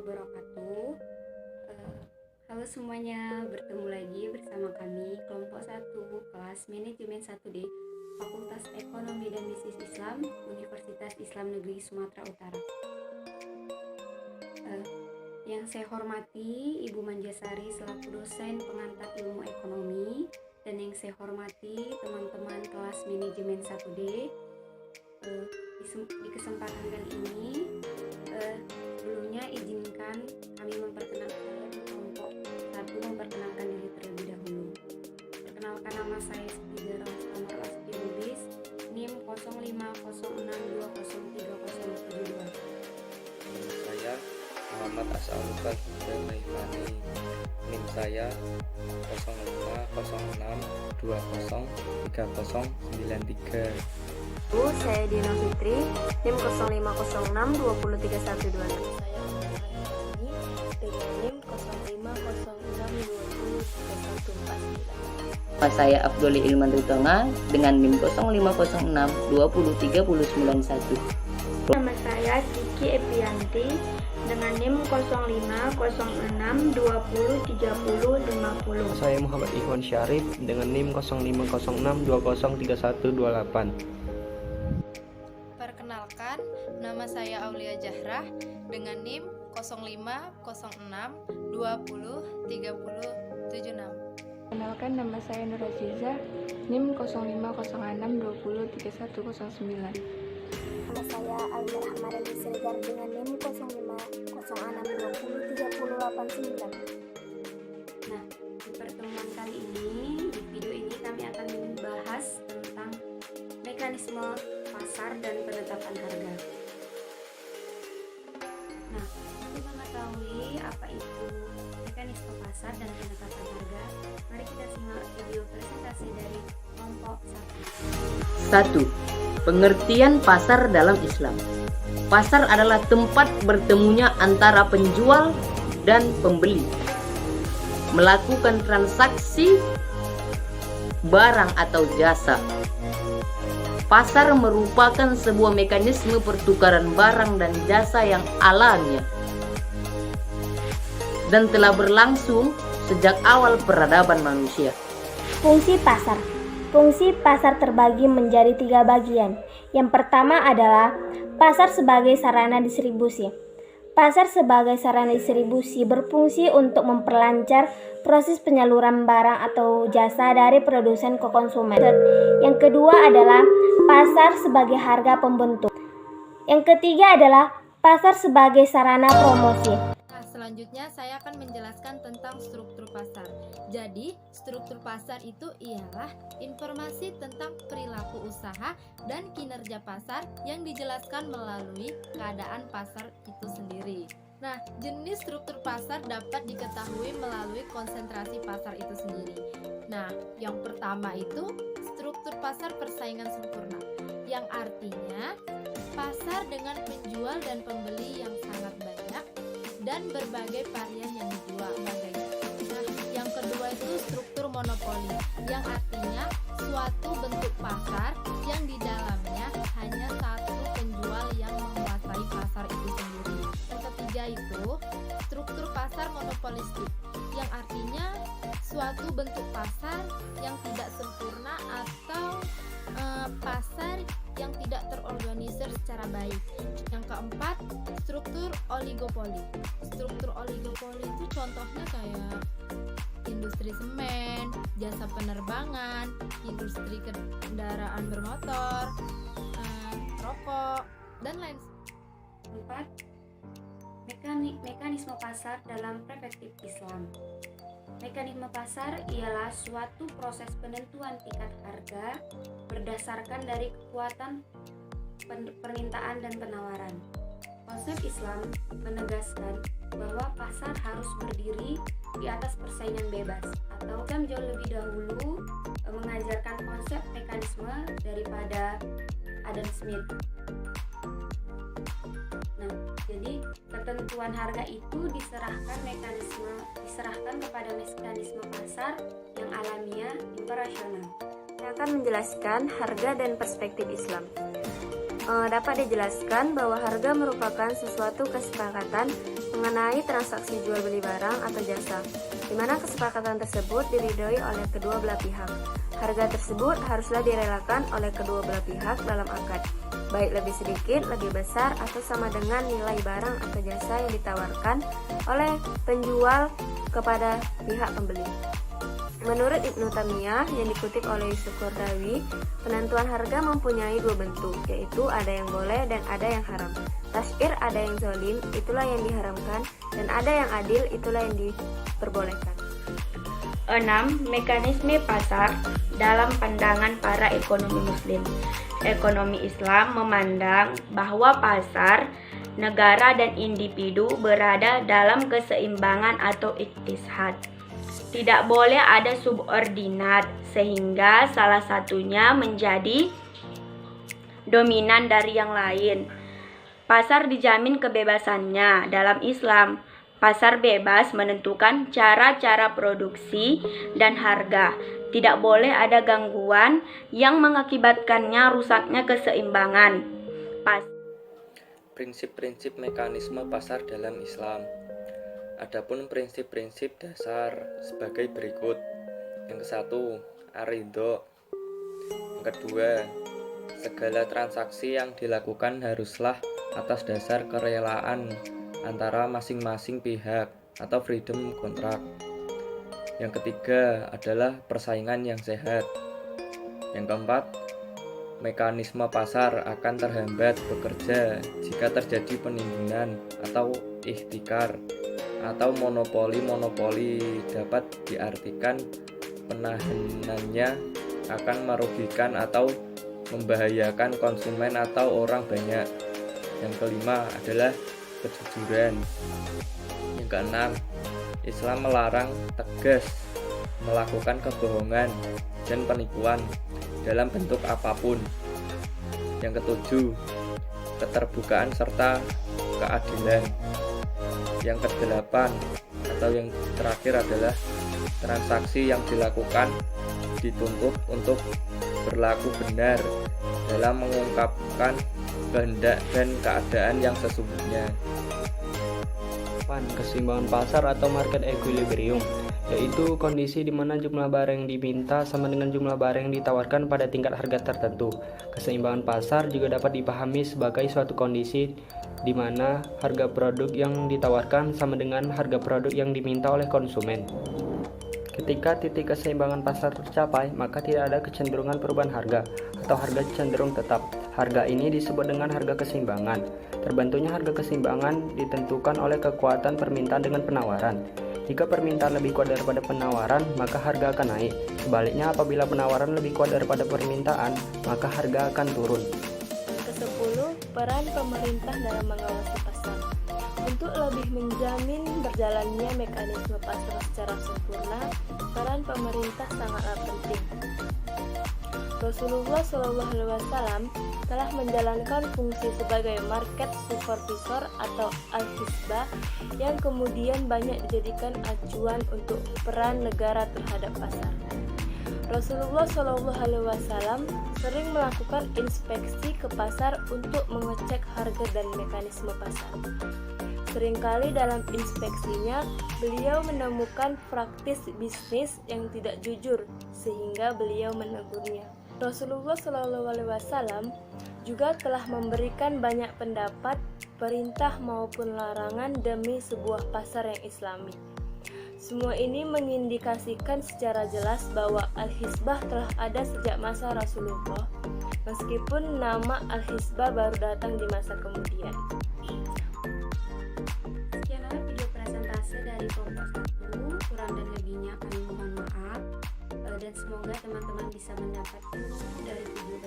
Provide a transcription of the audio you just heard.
wabarakatuh. Halo semuanya, bertemu lagi bersama kami kelompok 1 kelas manajemen 1D Fakultas Ekonomi dan Bisnis Islam Universitas Islam Negeri Sumatera Utara. Yang saya hormati Ibu Manjasari selaku dosen pengantar ilmu ekonomi, dan yang saya hormati teman-teman kelas manajemen 1D. Di kesempatan kali ini sebelumnya izinkan kami memperkenalkan kelompok 1 memperkenalkan diri terlebih dahulu. Perkenalkan, nama saya Siti Nomor Aspi Lubis, NIM 0506203072. Saya Muhammad As'alufat Maimani, NIM saya 0506203093. Saya Dina Fitri, NIM 0506203126. Saya Abdulli Ilman Ritonga dengan NIM 0506203091. Nama saya Kiki Epianti dengan NIM 0506203050. Saya Muhammad Ikhwan Syarif dengan NIM 0506203128. Perkenalkan, nama saya Aulia Jahrah dengan NIM 050620303076. Perkenalkan, nama saya Nur Aziza, NIM 0506203109. Nama saya Alia Rahmadani Seregar dengan NIM 0506203089. Nah, di pertemuan kali ini, di video ini kami akan membahas tentang mekanisme pasar dan penetapan harga. Nah, untuk mengetahui apa itu mekanisme pasar dan penetapan harga, mari kita simak video presentasi dari kelompok 1. 1. Pengertian pasar dalam Islam. Pasar adalah tempat bertemunya antara penjual dan pembeli, melakukan transaksi barang atau jasa. Pasar merupakan sebuah mekanisme pertukaran barang dan jasa yang alamiah dan telah berlangsung sejak awal peradaban manusia. Fungsi pasar. Fungsi pasar terbagi menjadi 3 bagian. Yang pertama adalah pasar sebagai sarana distribusi. Pasar sebagai sarana distribusi berfungsi untuk memperlancar proses penyaluran barang atau jasa dari produsen ke konsumen. Yang kedua adalah pasar sebagai harga pembentuk. Yang ketiga adalah pasar sebagai sarana promosi. Selanjutnya saya akan menjelaskan tentang struktur pasar. Jadi, struktur pasar itu ialah informasi tentang perilaku usaha dan kinerja pasar yang dijelaskan melalui keadaan pasar itu sendiri. Nah, jenis struktur pasar dapat diketahui melalui konsentrasi pasar itu sendiri. Nah, yang pertama itu struktur pasar persaingan sempurna, yang artinya pasar dengan penjual dan pembeli yang sangat banyak dan berbagai varian yang dijual. Nah, yang kedua itu struktur monopoli, yang artinya suatu bentuk pasar yang di dalamnya hanya satu penjual yang menguasai pasar itu sendiri. Yang ketiga itu struktur pasar monopolistik, yang artinya suatu bentuk pasar yang tidak sempurna atau pasar yang tidak terorganisir secara baik. Yang keempat, struktur oligopoli. Struktur oligopoli itu contohnya kayak industri semen, jasa penerbangan, industri kendaraan bermotor, rokok, dan lain. 4. Mekanisme pasar dalam perspektif Islam. Mekanisme pasar ialah suatu proses penentuan tingkat harga berdasarkan dari kekuatan permintaan dan penawaran. Konsep Islam menegaskan bahwa pasar harus berdiri di atas persaingan bebas, atau jauh lebih dahulu mengajarkan konsep mekanisme daripada Adam Smith. Nah, jadi ketentuan harga itu diserahkan kepada mekanisme pasar yang alamiah, imperasional. Saya akan menjelaskan harga dan perspektif Islam. dapat dijelaskan bahwa harga merupakan sesuatu kesepakatan mengenai transaksi jual beli barang atau jasa, di mana kesepakatan tersebut diridhoi oleh kedua belah pihak. Harga tersebut haruslah direlakan oleh kedua belah pihak dalam akad, baik lebih sedikit, lebih besar, atau sama dengan nilai barang atau jasa yang ditawarkan oleh penjual kepada pihak pembeli. Menurut Ibnu Taimiyah yang dikutip oleh Yusuf Qaradawi, penentuan harga mempunyai dua bentuk, yaitu ada yang boleh dan ada yang haram. Tas'ir ada yang zalim, itulah yang diharamkan, dan ada yang adil, itulah yang diperbolehkan. 6. Mekanisme pasar dalam pandangan para ekonomi muslim. Ekonomi Islam memandang bahwa pasar, negara dan individu berada dalam keseimbangan atau ittihad. Tidak boleh ada subordinat sehingga salah satunya menjadi dominan dari yang lain. Pasar dijamin kebebasannya dalam Islam. Pasar bebas menentukan cara-cara produksi dan harga. Tidak boleh ada gangguan yang mengakibatkannya rusaknya keseimbangan. Prinsip-prinsip mekanisme pasar dalam Islam. Adapun prinsip-prinsip dasar sebagai berikut. Yang ke-1, ar-ridho. Yang kedua, segala transaksi yang dilakukan haruslah atas dasar kerelaan antara masing-masing pihak atau freedom contract. Yang ketiga adalah persaingan yang sehat. Yang keempat, mekanisme pasar akan terhambat bekerja jika terjadi penimbunan atau ihtikar atau monopoli dapat diartikan penahanannya akan merugikan atau membahayakan konsumen atau orang banyak. Yang kelima adalah kejujuran. Yang keenam, Islam melarang tegas melakukan kebohongan dan penipuan dalam bentuk apapun. Yang ketujuh, keterbukaan serta keadilan. Yang kedelapan atau yang terakhir adalah transaksi yang dilakukan dituntut untuk berlaku benar dalam mengungkapkan kehendak dan keadaan yang sesungguhnya. Keseimbangan pasar atau market equilibrium, yaitu kondisi di mana jumlah barang yang diminta sama dengan jumlah barang yang ditawarkan pada tingkat harga tertentu. Keseimbangan pasar juga dapat dipahami sebagai suatu kondisi di mana harga produk yang ditawarkan sama dengan harga produk yang diminta oleh konsumen. Ketika titik keseimbangan pasar tercapai, maka tidak ada kecenderungan perubahan harga atau harga cenderung tetap. Harga ini disebut dengan harga keseimbangan. Terbentuknya harga keseimbangan ditentukan oleh kekuatan permintaan dengan penawaran. Jika permintaan lebih kuat daripada penawaran, maka harga akan naik. Sebaliknya, apabila penawaran lebih kuat daripada permintaan, maka harga akan turun. Ke-10, peran pemerintah dalam mengawasi pasar. Untuk lebih menjamin berjalannya mekanisme pasar secara sempurna, peran pemerintah sangatlah penting. Rasulullah SAW telah menjalankan fungsi sebagai market supervisor atau al-hisbah yang kemudian banyak dijadikan acuan untuk peran negara terhadap pasar. Rasulullah SAW sering melakukan inspeksi ke pasar untuk mengecek harga dan mekanisme pasar. Seringkali dalam inspeksinya, beliau menemukan praktis bisnis yang tidak jujur, sehingga beliau menegurnya. Rasulullah SAW juga telah memberikan banyak pendapat, perintah maupun larangan demi sebuah pasar yang islami. Semua ini mengindikasikan secara jelas bahwa Al-Hisbah telah ada sejak masa Rasulullah, meskipun nama Al-Hisbah baru datang di masa kemudian. Sekianlah video presentasi dari kelompok 1, kurang dan lebihnya kami mohon maaf, dan semoga teman-teman bisa mendapat ilmu dari video